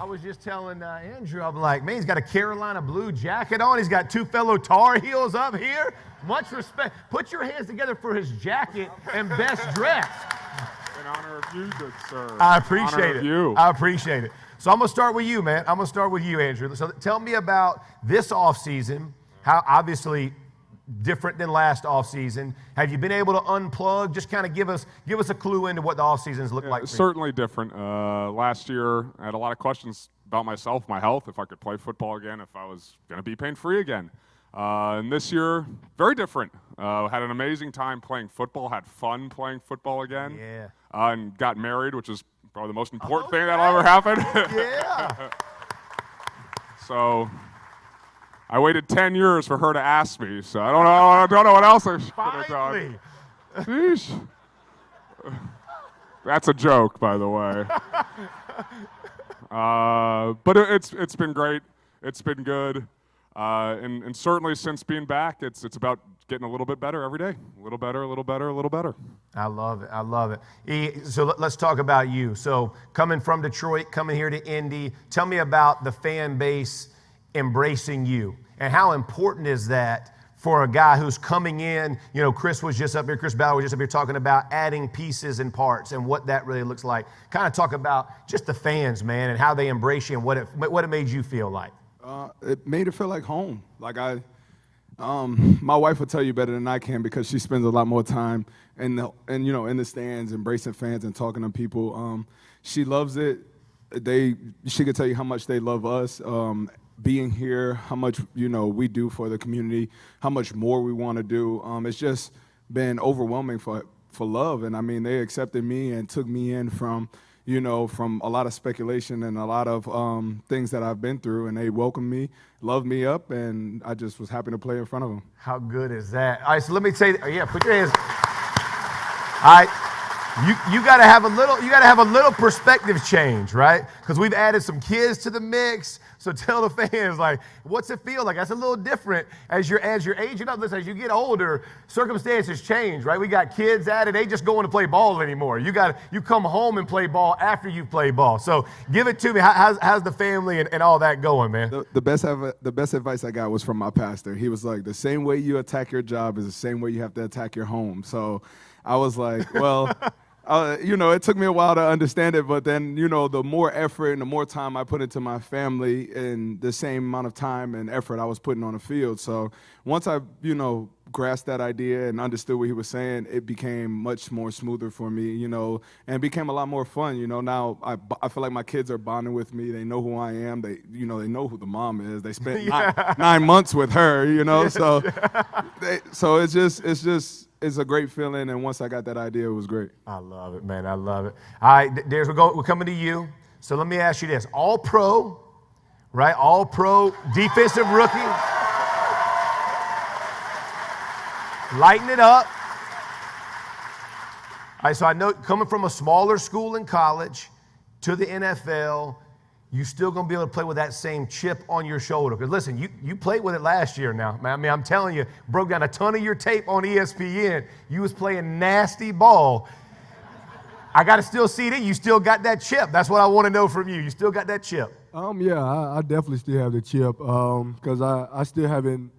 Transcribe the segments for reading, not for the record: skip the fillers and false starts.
I was just telling Andrew, I'm like, man, he's got a Carolina blue jacket on. He's got two fellow Tar Heels up here. Much respect. Put your hands together for his jacket and best dress. In honor of you, good sir. I appreciate it. You. I appreciate it. So I'm going to start with you, man. I'm going to start with you, Andrew. So tell me about this offseason, how obviously different than last offseason. Have you been able to unplug? Just kind of give us a clue into what the offseasons look like for you. Certainly different. Last year, I had a lot of questions about myself, my health, if I could play football again, if I was going to be pain-free again. And this year, very different. Had an amazing time playing football, had fun playing football again. Yeah. And got married, which is probably the most important thing that'll ever happen. Yeah. So I waited 10 years for her to ask me, so I don't know what else I should have done. Sheesh. That's a joke, by the way. But it's been great. It's been good. And certainly since being back, it's about getting a little bit better every day. A little better, a little better, a little better. I love it. I love it. So let's talk about you. So coming from Detroit, coming here to Indy, tell me about the fan base embracing you. And how important is that for a guy who's coming in? You know, Chris was just up here, Chris Ballard was just up here talking about adding pieces and parts and what that really looks like. Kind of talk about just the fans, man, and how they embrace you and what it made you feel like. It made it feel like home. Like my wife will tell you better than I can because she spends a lot more time in the stands, embracing fans and talking to people. She loves it. She could tell you how much they love us. Being here, how much we do for the community, how much more we want to do. It's just been overwhelming for love, and I mean they accepted me and took me in from a lot of speculation and a lot of things that I've been through, and they welcomed me, loved me up, and I just was happy to play in front of them. How good is that? All right, so let me say, put your hands. All right. You got to have a little perspective change, right? Because we've added some kids to the mix. So tell the fans, like, what's it feel like? That's a little different as you're aging up. Listen, as you get older, circumstances change, right? We got kids added. They just going to play ball anymore. You come home and play ball after you play ball. So give it to me. How's the family and all that going, man? The best advice I got was from my pastor. He was like, the same way you attack your job is the same way you have to attack your home. So I was like, well. It took me a while to understand it, but then, the more effort and the more time I put into my family and the same amount of time and effort I was putting on the field. So once I, grasped that idea and understood what he was saying, it became much more smoother for me, and became a lot more fun. Now I feel like my kids are bonding with me. They know who I am. They know who the mom is. They spent 9 months with her, so it's a great feeling, and once I got that idea, it was great. I love it, man. I love it. All right, Darius, we're coming to you. So let me ask you this. All-Pro, right? All-Pro defensive rookie. Lighten it up. All right, so I know coming from a smaller school in college to the NFL, you still going to be able to play with that same chip on your shoulder. Because listen, you played with it last year now. I mean, I'm telling you, broke down a ton of your tape on ESPN. You was playing nasty ball. I got to still see that you still got that chip. That's what I want to know from you. You still got that chip. Yeah, I definitely still have the chip because I still haven't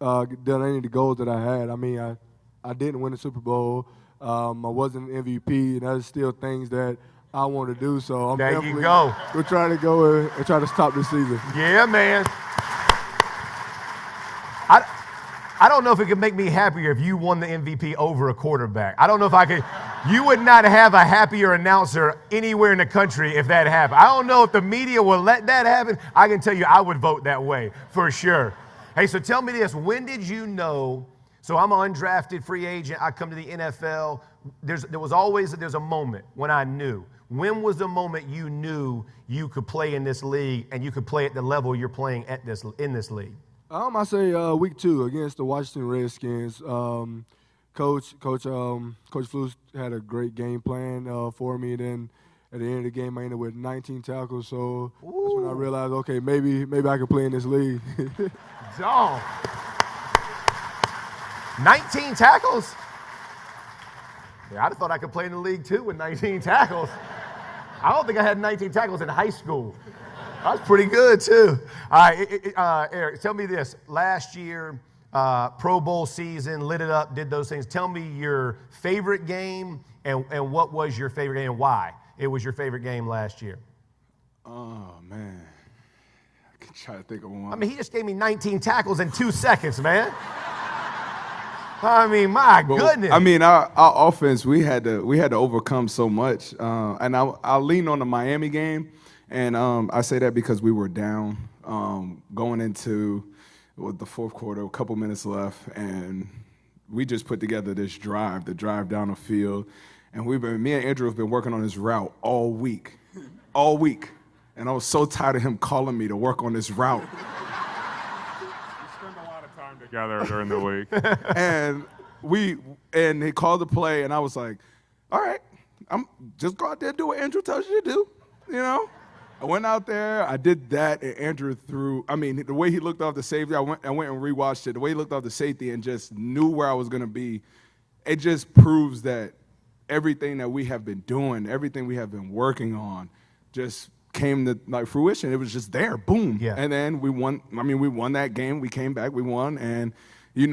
done any of the goals that I had. I mean, I didn't win the Super Bowl. I wasn't an MVP, and there's still things that I want to do, so I'm definitely we're trying to go and try to stop this season. Yeah, man. I don't know if it could make me happier if you won the MVP over a quarterback. I don't know if I could. You would not have a happier announcer anywhere in the country if that happened. I don't know if the media will let that happen. I can tell you I would vote that way for sure. Hey, so tell me this. When did you know? So I'm an undrafted free agent. I come to the NFL. There's a moment when I knew. When was the moment you knew you could play in this league and you could play at the level you're playing in this league? I say week 2 against the Washington Redskins. Coach Flus had a great game plan for me. Then at the end of the game, I ended with 19 tackles. So that's when I realized, okay, maybe I can play in this league. Dog. 19 tackles? Yeah, I'd have thought I could play in the league too with 19 tackles. I don't think I had 19 tackles in high school. I was pretty good, too. All right, Eric, tell me this. Last year, Pro Bowl season, lit it up, did those things. Tell me your favorite game and what was your favorite game and why it was your favorite game last year. Oh, man. I can try to think of one. I mean, he just gave me 19 tackles in 2 seconds, man. I mean, my goodness. I mean, our offense, we had to overcome so much. And I'll lean on the Miami game. And I say that because we were down going into the fourth quarter, a couple minutes left, and we just put together the drive down the field. And me and Andrew have been working on this route all week. And I was so tired of him calling me to work on this route. We spend a lot of time together during the week. And he called the play, and I was like, all right, I'm just go out there and do what Andrew tells you to do, you know? I went out there, I did that, and Andrew the way he looked off the safety, I went and rewatched it, the way he looked off the safety and just knew where I was going to be, it just proves that everything that we have been doing, everything we have been working on just came to fruition. It was just there, boom. Yeah. And then we won. I mean, we won that game. We came back, we won, and we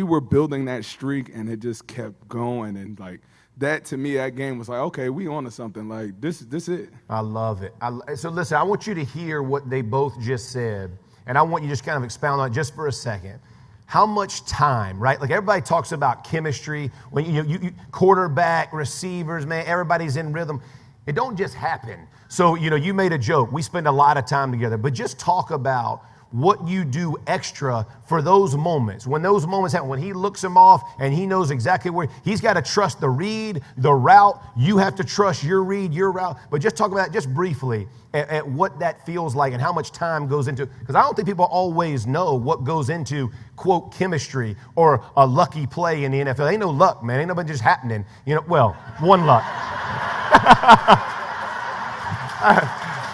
were building that streak, and it just kept going. And that to me, that game was like, okay, we on to something. Like this it. I love it. So listen, I want you to hear what they both just said, and I want you to just kind of expound on it just for a second. How much time, right? Like everybody talks about chemistry when you quarterback, receivers, man, everybody's in rhythm. It don't just happen. So, you made a joke. We spend a lot of time together, but just talk about what you do extra for those moments. When those moments happen, when he looks him off and he knows exactly where, he's got to trust the read, the route. You have to trust your read, your route. But just talk about just briefly at what that feels like and how much time goes into, because I don't think people always know what goes into, quote, chemistry or a lucky play in the NFL. Ain't no luck, man. Ain't nobody just happening. One luck.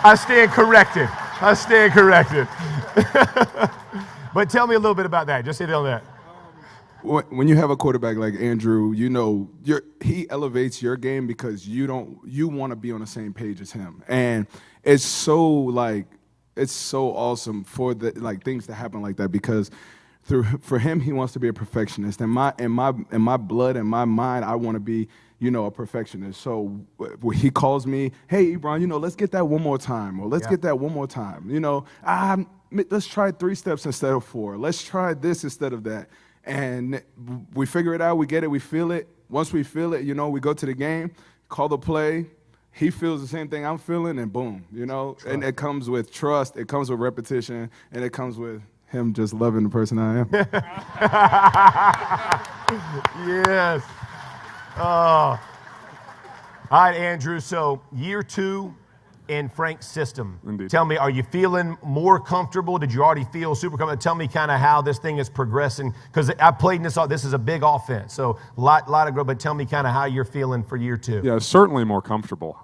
I stand corrected. But tell me a little bit about that. Just hit on that. When you have a quarterback like Andrew, he elevates your game because you want to be on the same page as him, and it's so awesome for things to happen like that because for him he wants to be a perfectionist. In my blood, in my mind, I want to be a perfectionist. So when he calls me, hey, Ebron, let's get that one more time, or let's get that one more time. Let's try 3 steps instead of 4. Let's try this instead of that. And we figure it out, we get it, we feel it. Once we feel it, we go to the game, call the play. He feels the same thing I'm feeling, and boom, And it comes with trust, it comes with repetition, and it comes with him just loving the person I am. Yes. All right, Andrew. So year 2 in Frank's system. Indeed. Tell me, are you feeling more comfortable? Did you already feel super comfortable? Tell me kind of how this thing is progressing, because I played in this. This is a big offense, so a lot of growth. But tell me kind of how you're feeling for year 2. Yeah, certainly more comfortable,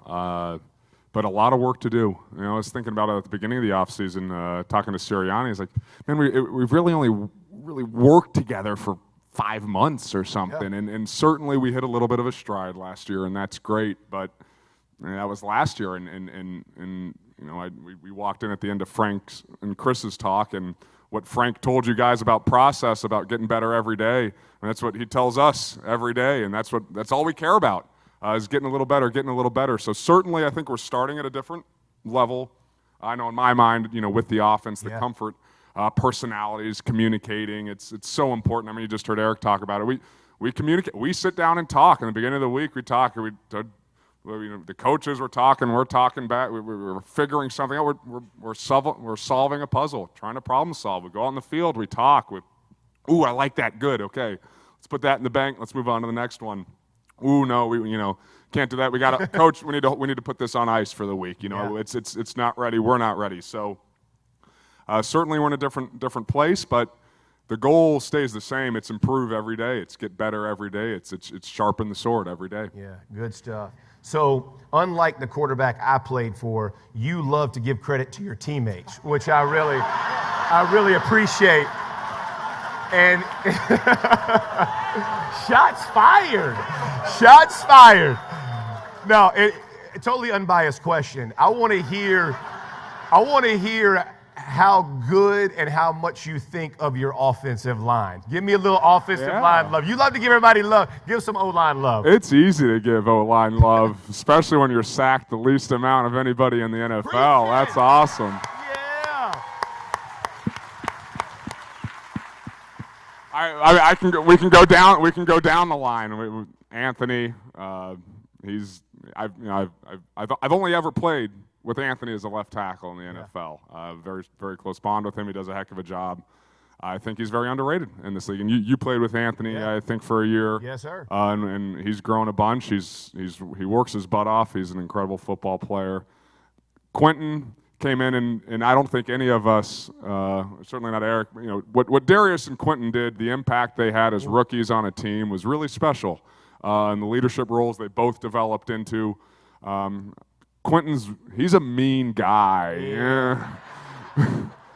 but a lot of work to do. I was thinking about it at the beginning of the offseason, talking to Sirianni. He's like, man, we've really only worked together for 5 months or something, yeah. and certainly we hit a little bit of a stride last year, and that's great. But that was last year, and we walked in at the end of Frank's and Chris's talk, and what Frank told you guys about process, about getting better every day, and that's what he tells us every day, and that's all we care about is getting a little better. So certainly, I think we're starting at a different level. I know in my mind, with the offense, the comfort. Personalities, communicating, it's so important. I mean, you just heard Eric talk about it. We communicate. We sit down and talk. In the beginning of the week, we talk. The coaches were talking. We're talking back. We're figuring something out. We're solving a puzzle, trying to problem solve. We go out in the field. We talk. Ooh, I like that. Good. Okay, let's put that in the bank. Let's move on to the next one. Ooh, no, we can't do that. We got to coach. We need to put this on ice for the week. It's not ready. We're not ready. So. Certainly we're in a different place, but the goal stays the same. It's improve every day. It's get better every day. It's sharpen the sword every day. Yeah, good stuff. So unlike the quarterback I played for, you love to give credit to your teammates, which I really appreciate. And shots fired. No, totally unbiased question. I want to hear how good and how much you think of your offensive line. Give me a little offensive line love. You love to give everybody love. Give some O-line love. It's easy to give O-line love, especially when you're sacked the least amount of anybody in the NFL. That's awesome. Yeah. We can go down the line. Anthony, I've only ever played with Anthony as a left tackle in the NFL. Very, very close bond with him. He does a heck of a job. I think he's very underrated in this league. And you played with Anthony, I think, for a year. Yes, sir. And he's grown a bunch. He works his butt off. He's an incredible football player. Quentin came in, and I don't think any of us, certainly not Eric, what Darius and Quentin did, the impact they had as rookies on a team was really special. And the leadership roles they both developed into. He's a mean guy. Yeah.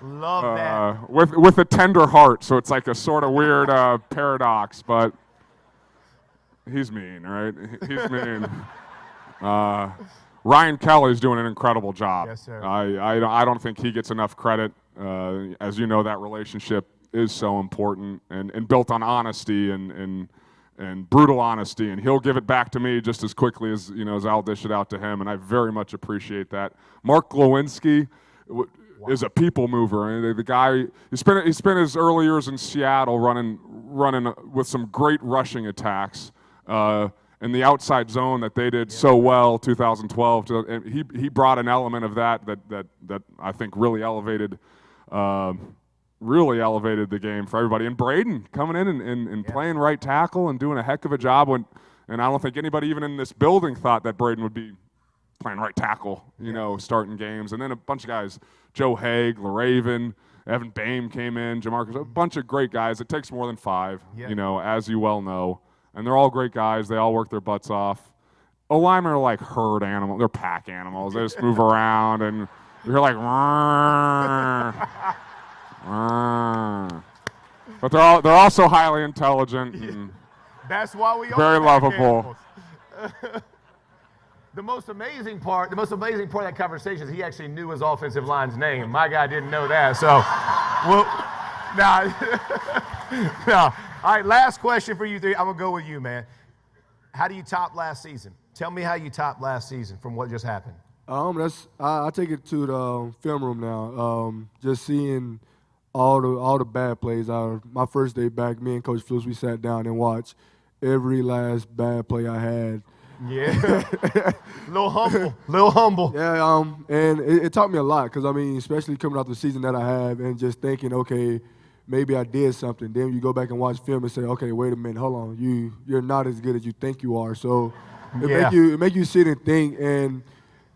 Love that. With a tender heart, so it's like a sort of weird paradox, but he's mean, right? He's mean. Ryan Kelly's doing an incredible job. Yes, sir. I don't think he gets enough credit. As you know, that relationship is so important and built on honesty and brutal honesty, and he'll give it back to me just as quickly as I'll dish it out to him, and I very much appreciate that. Mark Glowinski is a people mover. The guy, he spent his early years in Seattle running with some great rushing attacks in the outside zone that they did so well 2012. And he brought an element of that I think really elevated the game for everybody. And Braden coming in and playing right tackle and doing a heck of a job. And I don't think anybody even in this building thought that Braden would be playing right tackle, starting games. And then a bunch of guys, Joe Haig, LaRaven, Evan Boehm came in, Jamarcus, a bunch of great guys. It takes more than five, as you well know. And they're all great guys. They all work their butts off. O-linemen are like herd animals. They're pack animals. They just move around, and you're like, but they're also highly intelligent and that's why we very lovable. The most amazing part of that conversation is he actually knew his offensive line's name. My guy didn't know that. So, no. All right, last question for you three. I'm gonna go with you, man. How do you top last season? Tell me how you topped last season from what just happened. I take it to the film room now. Just seeing all the bad plays. My first day back, me and Coach Flus, we sat down and watched every last bad play I had. Yeah, little humble. Yeah, and it taught me a lot because especially coming out the season that I have and just thinking, okay, maybe I did something. Then you go back and watch film and say, okay, wait a minute, hold on, you're not as good as you think you are. So it make you sit and think. And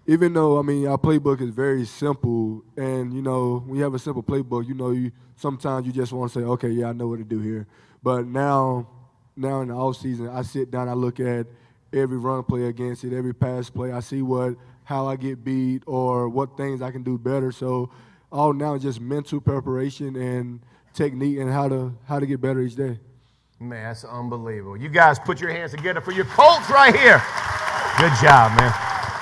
even though our playbook is very simple, and when you have a simple playbook, sometimes you just want to say, okay, yeah, I know what to do here. But now in the off season, I sit down, I look at every run play against it, every pass play. I see how I get beat or what things I can do better. So all now is just mental preparation and technique and how to get better each day. Man, that's unbelievable. You guys put your hands together for your Colts right here. Good job, man.